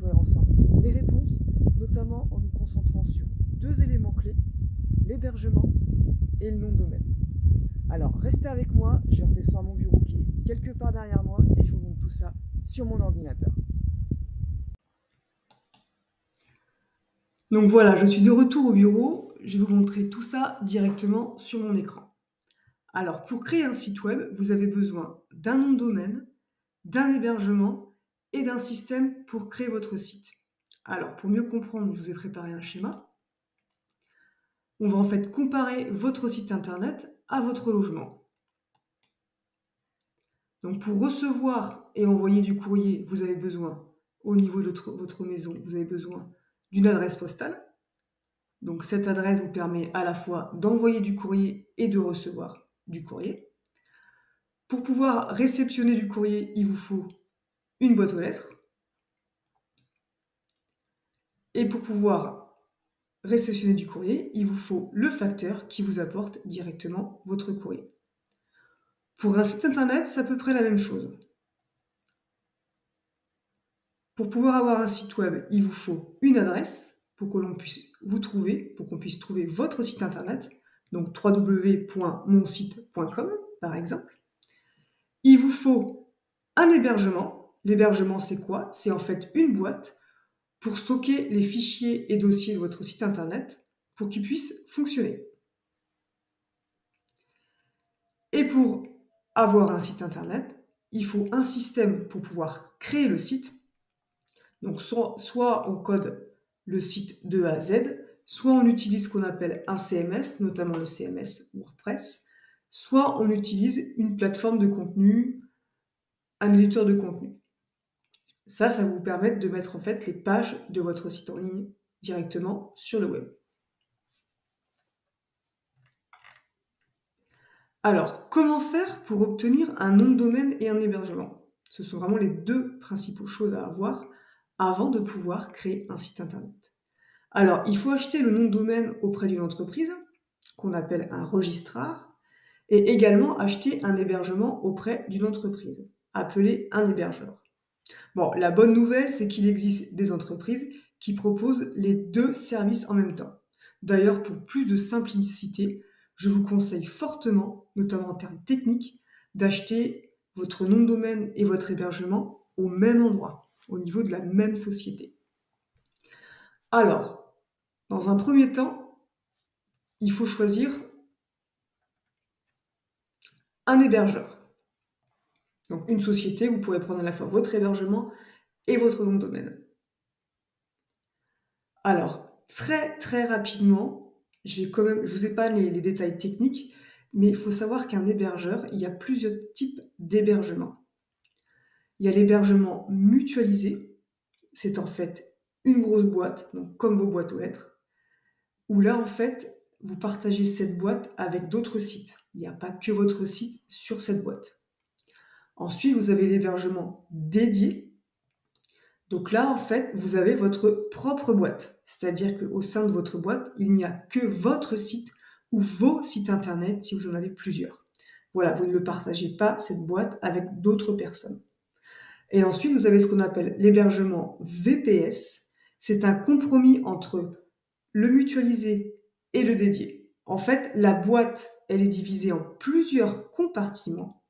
découvrir ensemble les réponses, notamment en nous concentrant sur deux éléments clés, l'hébergement et le nom de domaine. Alors restez avec moi, je redescends à mon bureau qui est quelque part derrière moi et je vous montre tout ça sur mon ordinateur. Donc voilà, je suis de retour au bureau, je vais vous montrer tout ça directement sur mon écran. Alors pour créer un site web, vous avez besoin d'un nom de domaine, d'un hébergement et d'un système pour créer votre site. Alors pour mieux comprendre, je vous ai préparé un schéma. On va en fait comparer votre site internet à votre logement. Donc pour recevoir et envoyer du courrier, vous avez besoin, au niveau de votre maison, vous avez besoin d'une adresse postale. Donc cette adresse vous permet à la fois d'envoyer du courrier et de recevoir du courrier. Pour pouvoir réceptionner du courrier, il vous faut une boîte aux lettres. Et pour pouvoir réceptionner du courrier, il vous faut le facteur qui vous apporte directement votre courrier. Pour un site internet, c'est à peu près la même chose. Pour pouvoir avoir un site web, il vous faut une adresse pour que l'on puisse vous trouver, pour qu'on puisse trouver votre site internet, donc www.monsite.com par exemple. Il vous faut un hébergement. L'hébergement, c'est quoi? C'est en fait une boîte pour stocker les fichiers et dossiers de votre site internet pour qu'ils puissent fonctionner. Et pour avoir un site internet, il faut un système pour pouvoir créer le site. Donc soit on code le site de A à Z, soit on utilise ce qu'on appelle un CMS, notamment le CMS WordPress, soit on utilise une plateforme de contenu, un éditeur de contenu. Ça va vous permettre de mettre en fait les pages de votre site en ligne directement sur le web. Alors, comment faire pour obtenir un nom de domaine et un hébergement? Ce sont vraiment les deux principales choses à avoir avant de pouvoir créer un site internet. Alors, il faut acheter le nom de domaine auprès d'une entreprise, qu'on appelle un registrar, et également acheter un hébergement auprès d'une entreprise, appelé un hébergeur. Bon, la bonne nouvelle, c'est qu'il existe des entreprises qui proposent les deux services en même temps. D'ailleurs, pour plus de simplicité, je vous conseille fortement, notamment en termes techniques, d'acheter votre nom de domaine et votre hébergement au même endroit, au niveau de la même société. Alors, dans un premier temps, il faut choisir un hébergeur. Donc une société, vous pourrez prendre à la fois votre hébergement et votre nom de domaine. Alors, très rapidement, je vous épargne les détails techniques, mais il faut savoir qu'un hébergeur, il y a plusieurs types d'hébergement. Il y a l'hébergement mutualisé, c'est en fait une grosse boîte, donc comme vos boîtes aux lettres, où là, en fait, vous partagez cette boîte avec d'autres sites. Il n'y a pas que votre site sur cette boîte. Ensuite, vous avez l'hébergement dédié. Donc là, en fait, vous avez votre propre boîte. C'est-à-dire qu'au sein de votre boîte, il n'y a que votre site ou vos sites internet si vous en avez plusieurs. Voilà, vous ne le partagez pas, cette boîte, avec d'autres personnes. Et ensuite, vous avez ce qu'on appelle l'hébergement VPS. C'est un compromis entre le mutualisé et le dédié. En fait, la boîte, elle est divisée en plusieurs compartiments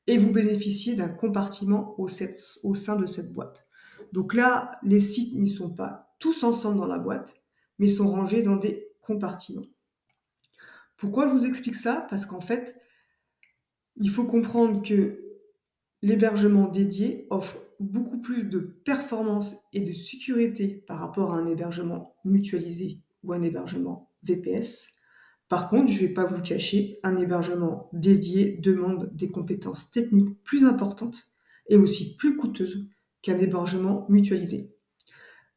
et vous bénéficiez d'un compartiment au sein de cette boîte. Donc là, les sites n'y sont pas tous ensemble dans la boîte, mais sont rangés dans des compartiments. Pourquoi je vous explique ça? Parce qu'en fait, il faut comprendre que l'hébergement dédié offre beaucoup plus de performance et de sécurité par rapport à un hébergement mutualisé ou un hébergement VPS. Par contre, je ne vais pas vous le cacher, un hébergement dédié demande des compétences techniques plus importantes et aussi plus coûteuses qu'un hébergement mutualisé.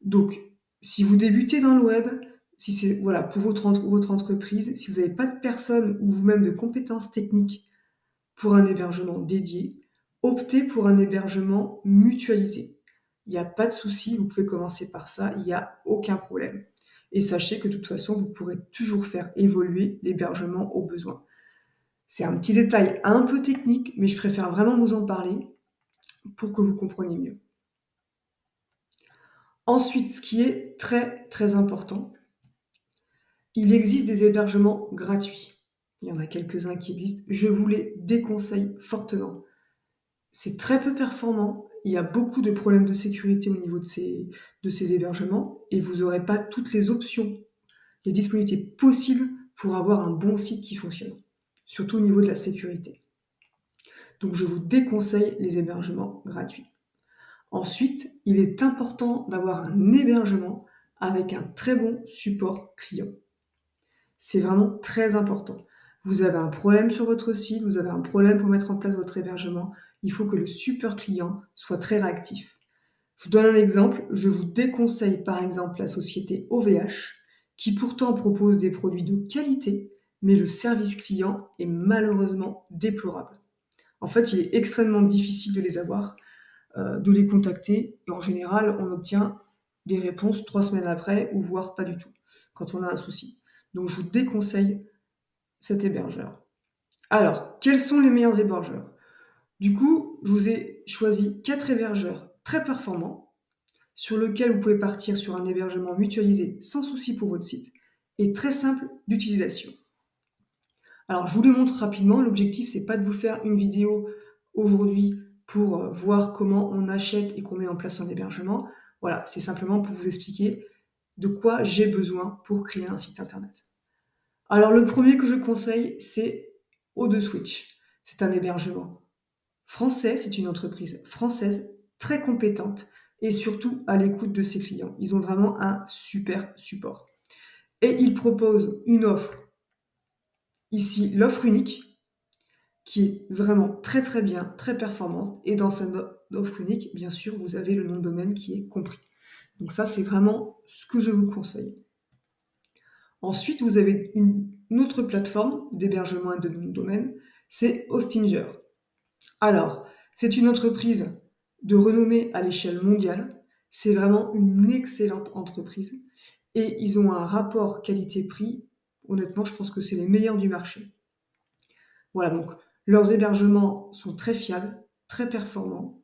Donc, si vous débutez dans le web, si c'est pour votre entreprise, si vous n'avez pas de personnes ou vous-même de compétences techniques pour un hébergement dédié, optez pour un hébergement mutualisé. Il n'y a pas de souci, vous pouvez commencer par ça, il n'y a aucun problème. Et sachez que de toute façon, vous pourrez toujours faire évoluer l'hébergement au besoin. C'est un petit détail un peu technique, mais je préfère vraiment vous en parler pour que vous compreniez mieux. Ensuite, ce qui est très, très important, il existe des hébergements gratuits. Il y en a quelques-uns qui existent. Je vous les déconseille fortement. C'est très peu performant. Il y a beaucoup de problèmes de sécurité au niveau de ces hébergements et vous n'aurez pas toutes les options, les disponibilités possibles pour avoir un bon site qui fonctionne, surtout au niveau de la sécurité. Donc je vous déconseille les hébergements gratuits. Ensuite, il est important d'avoir un hébergement avec un très bon support client. C'est vraiment très important. Vous avez un problème sur votre site, vous avez un problème pour mettre en place votre hébergement, il faut que le support client soit très réactif. Je vous donne un exemple, je vous déconseille par exemple la société OVH, qui pourtant propose des produits de qualité, mais le service client est malheureusement déplorable. En fait, il est extrêmement difficile de les avoir, de les contacter, et en général, on obtient des réponses 3 semaines après, ou voire pas du tout, quand on a un souci. Donc je vous déconseille cet hébergeur. Alors, quels sont les meilleurs hébergeurs? Du coup, je vous ai choisi 4 hébergeurs très performants, sur lesquels vous pouvez partir sur un hébergement mutualisé sans souci pour votre site, et très simple d'utilisation. Alors, je vous le montre rapidement. L'objectif, c'est pas de vous faire une vidéo aujourd'hui pour voir comment on achète et qu'on met en place un hébergement. Voilà, c'est simplement pour vous expliquer de quoi j'ai besoin pour créer un site internet. Alors, le premier que je conseille, c'est O2Switch. C'est un hébergement français, c'est une entreprise française très compétente et surtout à l'écoute de ses clients. Ils ont vraiment un super support. Et ils proposent une offre, ici l'offre unique, qui est vraiment très très bien, très performante. Et dans cette offre unique, bien sûr, vous avez le nom de domaine qui est compris. Donc ça, c'est vraiment ce que je vous conseille. Ensuite, vous avez une autre plateforme d'hébergement et de nom de domaine, c'est Hostinger. Alors, c'est une entreprise de renommée à l'échelle mondiale. C'est vraiment une excellente entreprise. Et ils ont un rapport qualité-prix. Honnêtement, je pense que c'est les meilleurs du marché. Voilà, donc leurs hébergements sont très fiables, très performants,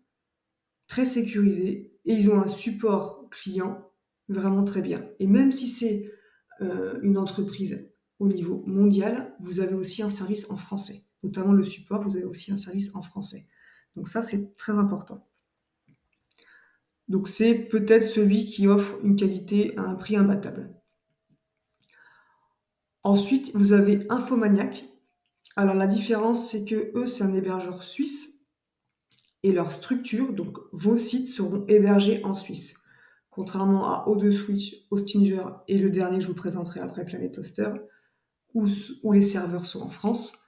très sécurisés. Et ils ont un support client vraiment très bien. Et même si c'est une entreprise au niveau mondial, vous avez aussi un service en français. Notamment le support, vous avez aussi un service en français. Donc ça, c'est très important. Donc c'est peut-être celui qui offre une qualité à un prix imbattable. Ensuite, vous avez Infomaniac. Alors la différence, c'est que eux, c'est un hébergeur suisse et leur structure, donc vos sites seront hébergés en Suisse. Contrairement à O2Switch, Hostinger et le dernier que je vous présenterai après, Planet Hoster, où les serveurs sont en France.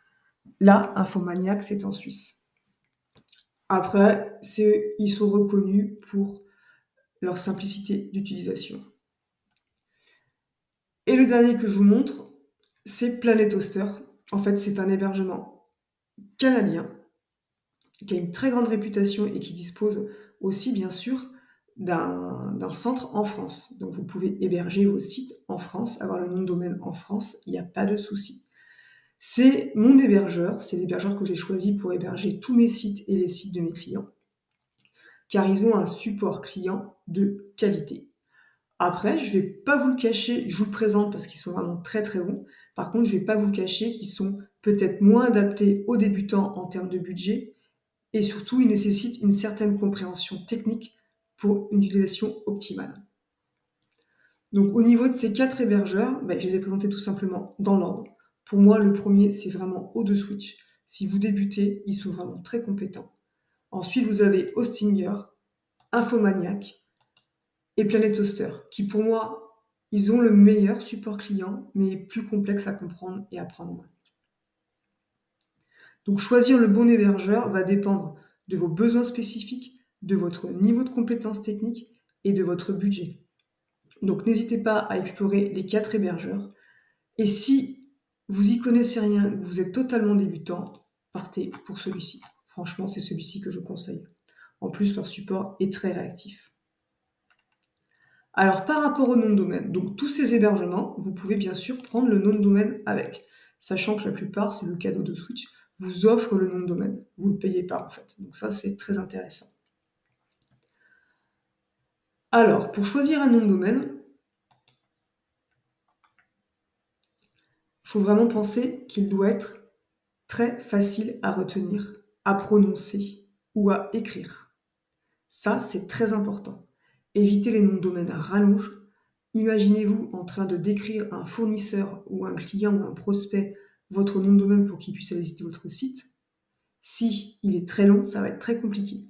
Là, Infomaniac, c'est en Suisse. Après, ils sont reconnus pour leur simplicité d'utilisation. Et le dernier que je vous montre, c'est Planet Hoster. En fait, c'est un hébergement canadien qui a une très grande réputation et qui dispose aussi, bien sûr, d'un centre en France. Donc, vous pouvez héberger vos sites en France, avoir le nom de domaine en France, il n'y a pas de souci. C'est mon hébergeur, c'est l'hébergeur que j'ai choisi pour héberger tous mes sites et les sites de mes clients, car ils ont un support client de qualité. Après, je ne vais pas vous le cacher, je vous le présente parce qu'ils sont vraiment très très bons. Par contre, je ne vais pas vous le cacher qu'ils sont peut-être moins adaptés aux débutants en termes de budget et surtout, ils nécessitent une certaine compréhension technique pour une utilisation optimale. Donc, au niveau de ces 4 hébergeurs, je les ai présentés tout simplement dans l'ordre. Pour moi, le premier, c'est vraiment O2Switch. Si vous débutez, ils sont vraiment très compétents. Ensuite, vous avez Hostinger, Infomaniac et Planet Hoster, qui pour moi, ils ont le meilleur support client, mais plus complexe à comprendre et à prendre. Donc choisir le bon hébergeur va dépendre de vos besoins spécifiques, de votre niveau de compétences techniques et de votre budget. Donc n'hésitez pas à explorer les 4 hébergeurs. Et si vous y connaissez rien, que vous êtes totalement débutant, partez pour celui-ci. Franchement, c'est celui-ci que je conseille. En plus, leur support est très réactif. Alors, par rapport au nom de domaine, donc tous ces hébergements, vous pouvez bien sûr prendre le nom de domaine avec, sachant que la plupart, c'est le cadeau de Switch, vous offre le nom de domaine. Vous ne le payez pas, en fait. Donc ça, c'est très intéressant. Alors, pour choisir un nom de domaine, il faut vraiment penser qu'il doit être très facile à retenir, à prononcer ou à écrire. Ça, c'est très important. Évitez les noms de domaine à rallonge. Imaginez-vous en train de décrire à un fournisseur ou un client ou un prospect votre nom de domaine pour qu'il puisse aller visiter votre site. Si il est très long, ça va être très compliqué.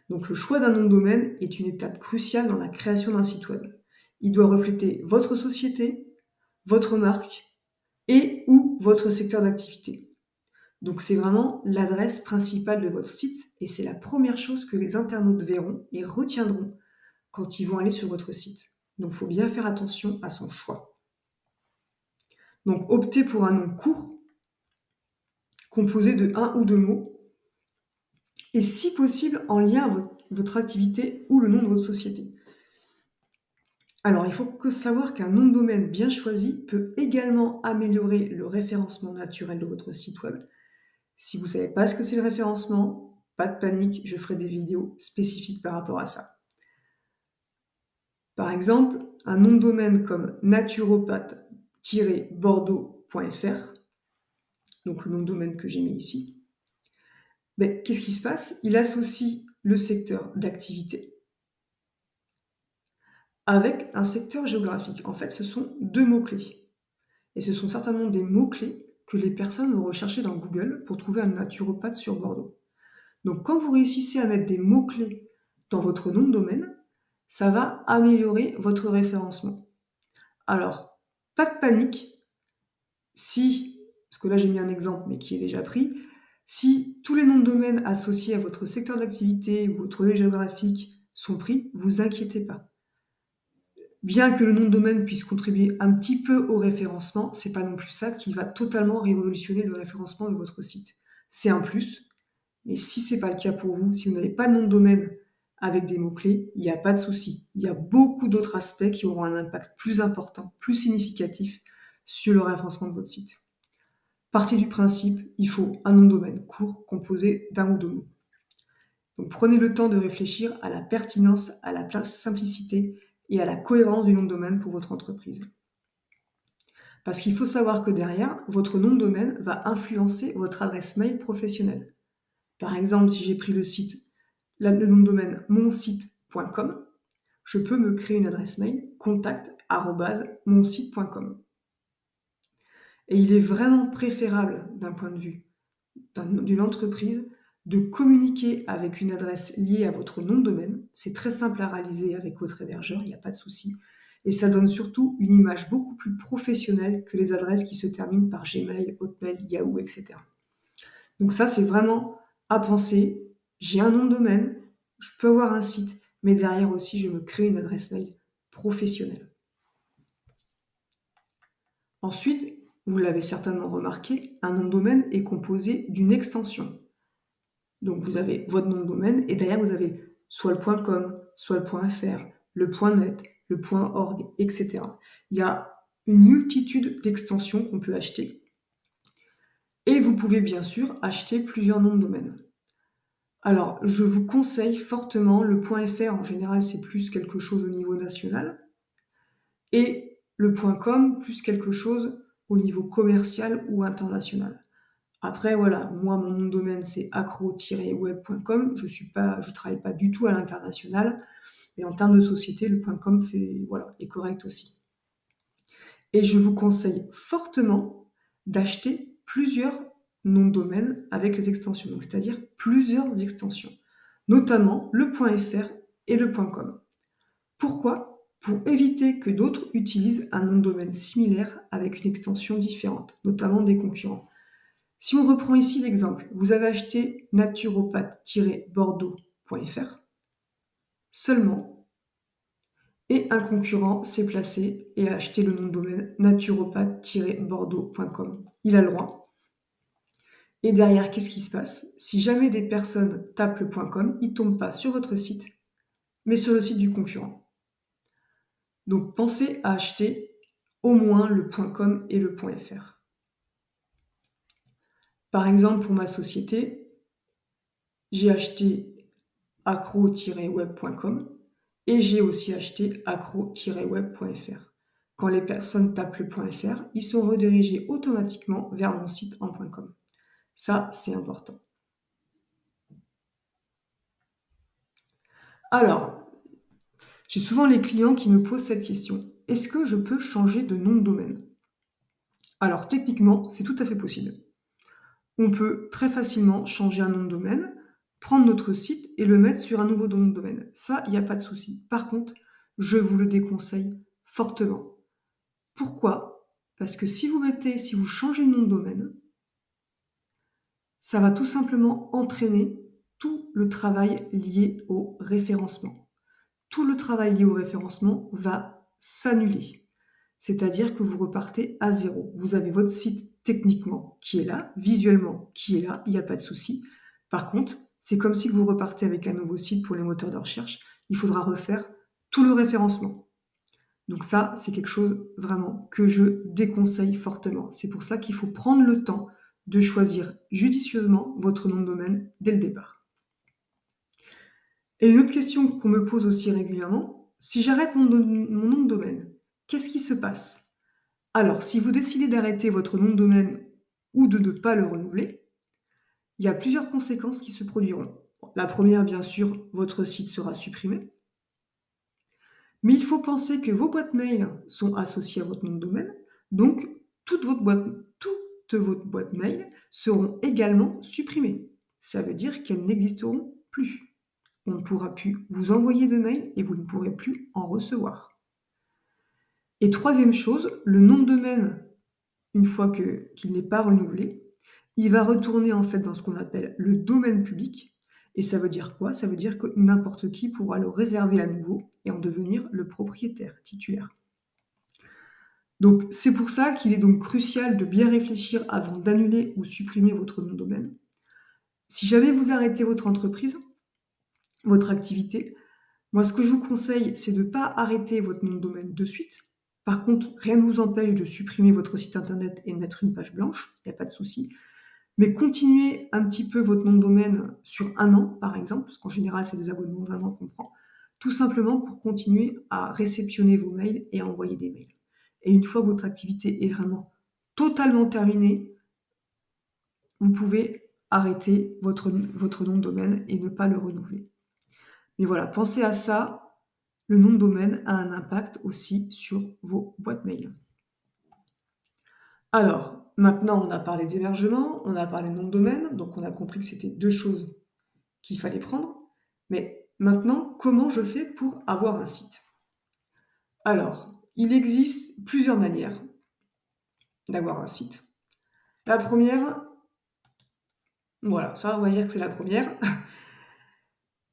Donc le choix d'un nom de domaine est une étape cruciale dans la création d'un site web. Il doit refléter votre société, votre marque et ou votre secteur d'activité. Donc c'est vraiment l'adresse principale de votre site et c'est la première chose que les internautes verront et retiendront quand ils vont aller sur votre site. Donc il faut bien faire attention à son choix. Donc optez pour un nom court, composé de un ou deux mots, et si possible en lien avec votre activité ou le nom de votre société. Alors il faut savoir qu'un nom de domaine bien choisi peut également améliorer le référencement naturel de votre site web. Si vous ne savez pas ce que c'est le référencement, pas de panique, je ferai des vidéos spécifiques par rapport à ça. Par exemple, un nom de domaine comme naturopathe-bordeaux.fr, donc le nom de domaine que j'ai mis ici, mais qu'est-ce qui se passe? Il associe le secteur d'activité avec un secteur géographique. En fait, ce sont deux mots-clés. Et ce sont certainement des mots-clés que les personnes vont rechercher dans Google pour trouver un naturopathe sur Bordeaux. Donc quand vous réussissez à mettre des mots-clés dans votre nom de domaine, ça va améliorer votre référencement. Alors, pas de panique, si, parce que là j'ai mis un exemple mais qui est déjà pris, si tous les noms de domaine associés à votre secteur d'activité ou votre lieu géographique sont pris, vous inquiétez pas. Bien que le nom de domaine puisse contribuer un petit peu au référencement, c'est pas non plus ça qui va totalement révolutionner le référencement de votre site. C'est un plus, mais si c'est pas le cas pour vous, si vous n'avez pas de nom de domaine avec des mots-clés, il n'y a pas de souci. Il y a beaucoup d'autres aspects qui auront un impact plus important, plus significatif sur le référencement de votre site. Partez du principe, il faut un nom de domaine court composé d'un ou deux mots. Donc prenez le temps de réfléchir à la pertinence, à la simplicité et à la cohérence du nom de domaine pour votre entreprise. Parce qu'il faut savoir que derrière, votre nom de domaine va influencer votre adresse mail professionnelle. Par exemple, si j'ai pris le nom de domaine monsite.com, je peux me créer une adresse mail contact@monsite.com. Et il est vraiment préférable d'un point de vue d'une entreprise de communiquer avec une adresse liée à votre nom de domaine. C'est très simple à réaliser avec votre hébergeur, il n'y a pas de souci. Et ça donne surtout une image beaucoup plus professionnelle que les adresses qui se terminent par Gmail, Hotmail, Yahoo, etc. Donc ça, c'est vraiment à penser. J'ai un nom de domaine, je peux avoir un site, mais derrière aussi, je me crée une adresse mail professionnelle. Ensuite, vous l'avez certainement remarqué, un nom de domaine est composé d'une extension. Donc vous avez votre nom de domaine et derrière vous avez soit le .com, soit le .fr, le .net, le .org, etc. Il y a une multitude d'extensions qu'on peut acheter. Et vous pouvez bien sûr acheter plusieurs noms de domaine. Alors, je vous conseille fortement le .fr, en général c'est plus quelque chose au niveau national, et le .com plus quelque chose au niveau commercial ou international. Après, voilà, moi, mon nom de domaine, c'est accro-web.com. Je travaille pas du tout à l'international, mais en termes de société, le .com est correct aussi. Et je vous conseille fortement d'acheter plusieurs noms de domaine avec les extensions, donc c'est-à-dire plusieurs extensions, notamment le .fr et le .com. Pourquoi? Pour éviter que d'autres utilisent un nom de domaine similaire avec une extension différente, notamment des concurrents. Si on reprend ici l'exemple, vous avez acheté naturopathe-bordeaux.fr seulement, et un concurrent s'est placé et a acheté le nom de domaine naturopathe-bordeaux.com. Il a le droit. Et derrière, qu'est-ce qui se passe? Si jamais des personnes tapent le .com, ils ne tombent pas sur votre site, mais sur le site du concurrent. Donc pensez à acheter au moins le .com et le .fr. Par exemple, pour ma société, j'ai acheté accro-web.com Et j'ai aussi acheté accro-web.fr. Quand les personnes tapent le .fr, ils sont redirigés automatiquement vers mon site en .com. Ça, c'est important. Alors, j'ai souvent les clients qui me posent cette question. Est-ce que je peux changer de nom de domaine? Alors, techniquement, c'est tout à fait possible. On peut très facilement changer un nom de domaine, prendre notre site et le mettre sur un nouveau nom de domaine. Ça, il n'y a pas de souci. Par contre, je vous le déconseille fortement. Pourquoi? Parce que si vous changez de nom de domaine, ça va tout simplement entraîner tout le travail lié au référencement. Tout le travail lié au référencement va s'annuler. C'est-à-dire que vous repartez à zéro. Vous avez votre site techniquement qui est là, visuellement qui est là, il n'y a pas de souci. Par contre, c'est comme si vous repartez avec un nouveau site pour les moteurs de recherche. Il faudra refaire tout le référencement. Donc ça, c'est quelque chose vraiment que je déconseille fortement. C'est pour ça qu'il faut prendre le temps de choisir judicieusement votre nom de domaine dès le départ. Et une autre question qu'on me pose aussi régulièrement, si j'arrête mon nom de domaine, qu'est-ce qui se passe? Alors, si vous décidez d'arrêter votre nom de domaine ou de ne pas le renouveler, il y a plusieurs conséquences qui se produiront. La première, bien sûr, votre site sera supprimé. Mais il faut penser que vos boîtes mail sont associées à votre nom de domaine, donc toutes vos boîtes mail seront également supprimées. Ça veut dire qu'elles n'existeront plus. On ne pourra plus vous envoyer de mail et vous ne pourrez plus en recevoir. Et troisième chose, le nom de domaine, une fois qu'il n'est pas renouvelé, il va retourner en fait dans ce qu'on appelle le domaine public. Et ça veut dire quoi? Ça veut dire que n'importe qui pourra le réserver à nouveau et en devenir le propriétaire titulaire. Donc c'est pour ça qu'il est donc crucial de bien réfléchir avant d'annuler ou supprimer votre nom de domaine. Si jamais vous arrêtez votre entreprise, votre activité, moi ce que je vous conseille, c'est de ne pas arrêter votre nom de domaine de suite. Par contre, rien ne vous empêche de supprimer votre site internet et de mettre une page blanche, il n'y a pas de souci. Mais continuez un petit peu votre nom de domaine sur 1 an, par exemple, parce qu'en général, c'est des abonnements d'1 an qu'on prend, tout simplement pour continuer à réceptionner vos mails et à envoyer des mails. Et une fois que votre activité est vraiment totalement terminée, vous pouvez arrêter votre nom de domaine et ne pas le renouveler. Mais voilà, pensez à ça, le nom de domaine a un impact aussi sur vos boîtes mail. Alors, maintenant, on a parlé d'hébergement, on a parlé de nom de domaine, donc on a compris que c'était 2 choses qu'il fallait prendre. Mais maintenant, comment je fais pour avoir un site? Alors, il existe plusieurs manières d'avoir un site. La première, voilà, ça on va dire que c'est la première.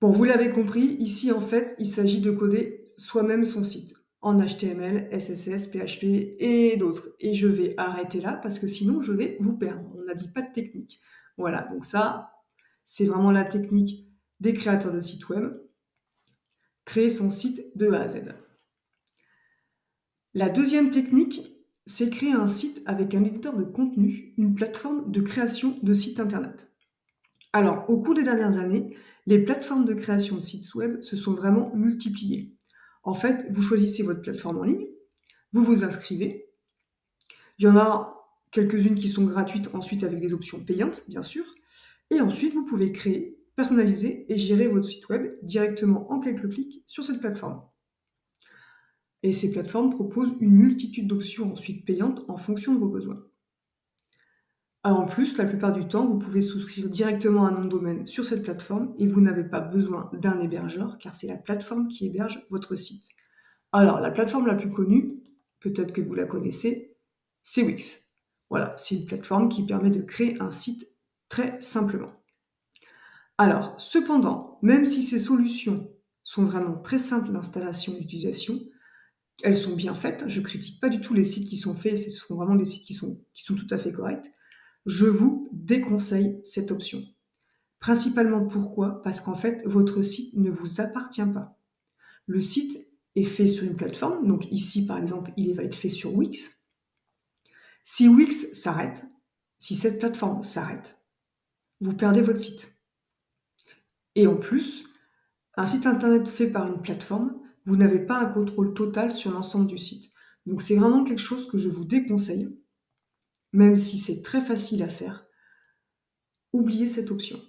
Bon, vous l'avez compris, ici en fait, il s'agit de coder soi-même son site en HTML, CSS, PHP et d'autres. Et je vais arrêter là parce que sinon je vais vous perdre. On n'a dit pas de technique. Voilà, donc ça, c'est vraiment la technique des créateurs de sites web. Créer son site de A à Z. La deuxième technique, c'est créer un site avec un éditeur de contenu, une plateforme de création de sites internet. Alors, au cours des dernières années, les plateformes de création de sites web se sont vraiment multipliées. En fait, vous choisissez votre plateforme en ligne, vous vous inscrivez. Il y en a quelques-unes qui sont gratuites ensuite avec des options payantes, bien sûr. Et ensuite, vous pouvez créer, personnaliser et gérer votre site web directement en quelques clics sur cette plateforme. Et ces plateformes proposent une multitude d'options ensuite payantes en fonction de vos besoins. En plus, la plupart du temps, vous pouvez souscrire directement un nom de domaine sur cette plateforme et vous n'avez pas besoin d'un hébergeur car c'est la plateforme qui héberge votre site. Alors, la plateforme la plus connue, peut-être que vous la connaissez, c'est Wix. Voilà, c'est une plateforme qui permet de créer un site très simplement. Alors, cependant, même si ces solutions sont vraiment très simples d'installation et d'utilisation, elles sont bien faites, je ne critique pas du tout les sites qui sont faits, ce sont vraiment des sites qui sont tout à fait corrects. Je vous déconseille cette option. Principalement pourquoi? Parce qu'en fait, votre site ne vous appartient pas. Le site est fait sur une plateforme, donc ici par exemple, il va être fait sur Wix. Si Wix s'arrête, si cette plateforme s'arrête, vous perdez votre site. Et en plus, un site internet fait par une plateforme, vous n'avez pas un contrôle total sur l'ensemble du site. Donc c'est vraiment quelque chose que je vous déconseille, même si c'est très facile à faire. Oubliez cette option.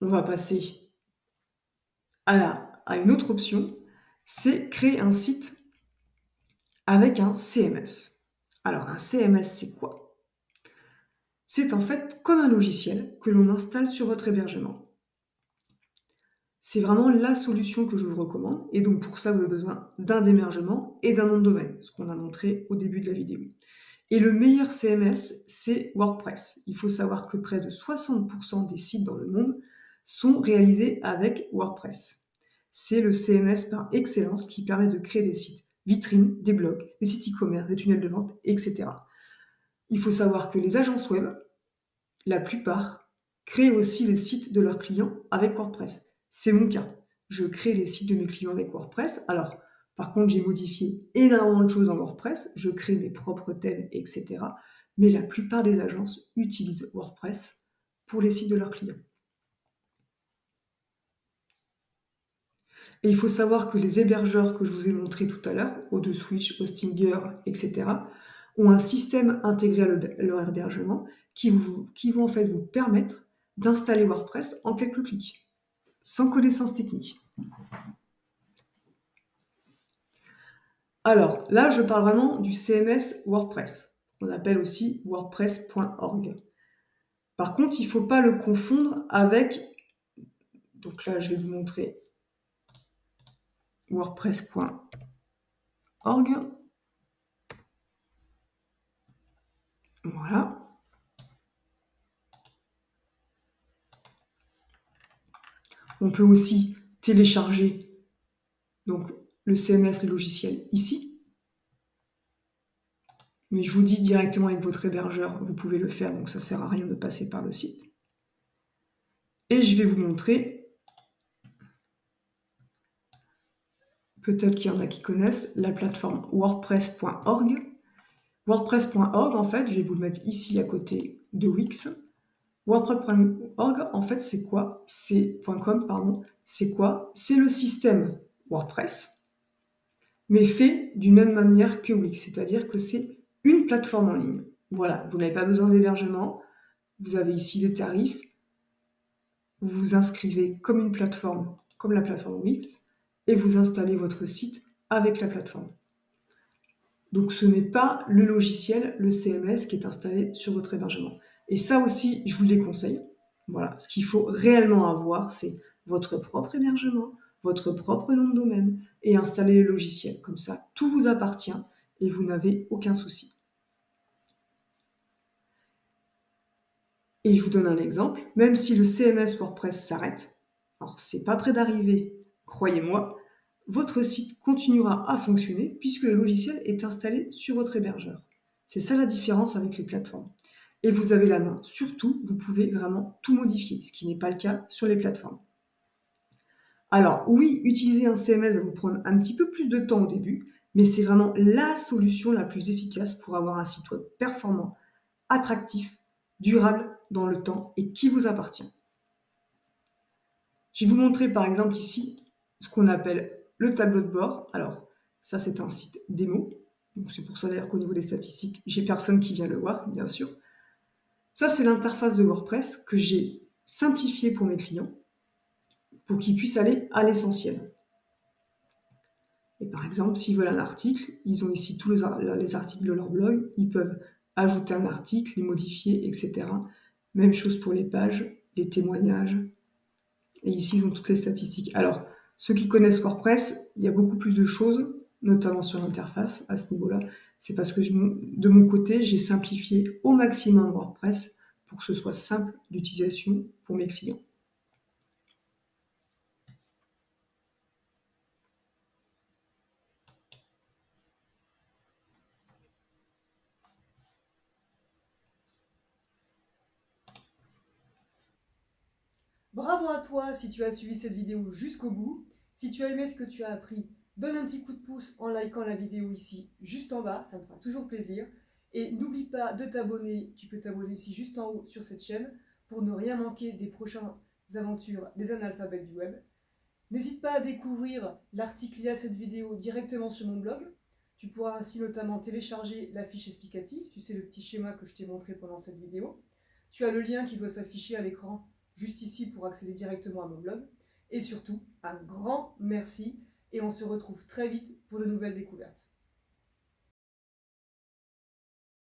On va passer à une autre option, c'est créer un site avec un CMS. Alors un CMS, c'est quoi? C'est en fait comme un logiciel que l'on installe sur votre hébergement. C'est vraiment la solution que je vous recommande. Et donc pour ça, vous avez besoin d'un hébergement et d'un nom de domaine, ce qu'on a montré au début de la vidéo. Et le meilleur CMS, c'est WordPress. Il faut savoir que près de 60% des sites dans le monde sont réalisés avec WordPress. C'est le CMS par excellence qui permet de créer des sites vitrines, des blogs, des sites e-commerce, des tunnels de vente, etc. Il faut savoir que les agences web, la plupart, créent aussi les sites de leurs clients avec WordPress. C'est mon cas. Je crée les sites de mes clients avec WordPress. Alors, par contre, j'ai modifié énormément de choses dans WordPress. Je crée mes propres thèmes, etc. Mais la plupart des agences utilisent WordPress pour les sites de leurs clients. Et il faut savoir que les hébergeurs que je vous ai montrés tout à l'heure, O2Switch, Hostinger, etc., ont un système intégré à leur hébergement qui vont en fait vous permettre d'installer WordPress en quelques clics, sans connaissance technique. Alors là, je parle vraiment du CMS WordPress, qu'on appelle aussi wordpress.org. Par contre, il ne faut pas le confondre avec, donc là, je vais vous montrer wordpress.org. Voilà. On peut aussi télécharger donc, le CMS, le logiciel ici. Mais je vous dis directement avec votre hébergeur, vous pouvez le faire, donc ça ne sert à rien de passer par le site. Et je vais vous montrer, peut-être qu'il y en a qui connaissent, la plateforme wordpress.org. WordPress.org, en fait, je vais vous le mettre ici à côté de Wix. WordPress.org, en fait, c'est quoi? C'est .com, pardon. C'est quoi? C'est le système WordPress, mais fait d'une même manière que Wix, c'est-à-dire que c'est une plateforme en ligne. Voilà, vous n'avez pas besoin d'hébergement, vous avez ici les tarifs, vous vous inscrivez comme une plateforme, comme la plateforme Wix, et vous installez votre site avec la plateforme. Donc ce n'est pas le logiciel, le CMS qui est installé sur votre hébergement. Et ça aussi, je vous le déconseille. Voilà, ce qu'il faut réellement avoir, c'est votre propre hébergement, votre propre nom de domaine et installer le logiciel. Comme ça, tout vous appartient et vous n'avez aucun souci. Et je vous donne un exemple, même si le CMS WordPress s'arrête, alors c'est pas près d'arriver, croyez-moi, votre site continuera à fonctionner puisque le logiciel est installé sur votre hébergeur. C'est ça la différence avec les plateformes. Et vous avez la main. Surtout, vous pouvez vraiment tout modifier, ce qui n'est pas le cas sur les plateformes. Alors oui, utiliser un CMS va vous prendre un petit peu plus de temps au début, mais c'est vraiment la solution la plus efficace pour avoir un site web performant, attractif, durable dans le temps et qui vous appartient. Je vais vous montrer par exemple ici ce qu'on appelle le tableau de bord. Alors ça c'est un site démo, donc c'est pour ça d'ailleurs qu'au niveau des statistiques, j'ai personne qui vient le voir, bien sûr. Ça c'est l'interface de WordPress que j'ai simplifiée pour mes clients, pour qu'ils puissent aller à l'essentiel. Et par exemple, s'ils veulent un article, ils ont ici tous les articles de leur blog, ils peuvent ajouter un article, les modifier, etc. Même chose pour les pages, les témoignages. Et ici, ils ont toutes les statistiques. Alors, ceux qui connaissent WordPress, il y a beaucoup plus de choses, notamment sur l'interface à ce niveau-là. C'est parce que de mon côté, j'ai simplifié au maximum WordPress pour que ce soit simple d'utilisation pour mes clients. Bravo à toi si tu as suivi cette vidéo jusqu'au bout. Si tu as aimé ce que tu as appris, donne un petit coup de pouce en likant la vidéo ici, juste en bas, ça me fera toujours plaisir. Et n'oublie pas de t'abonner, tu peux t'abonner ici juste en haut sur cette chaîne pour ne rien manquer des prochaines aventures des analphabètes du web. N'hésite pas à découvrir l'article lié à cette vidéo directement sur mon blog. Tu pourras ainsi notamment télécharger la fiche explicative, tu sais le petit schéma que je t'ai montré pendant cette vidéo. Tu as le lien qui doit s'afficher à l'écran juste ici pour accéder directement à mon blog. Et surtout, un grand merci et on se retrouve très vite pour de nouvelles découvertes.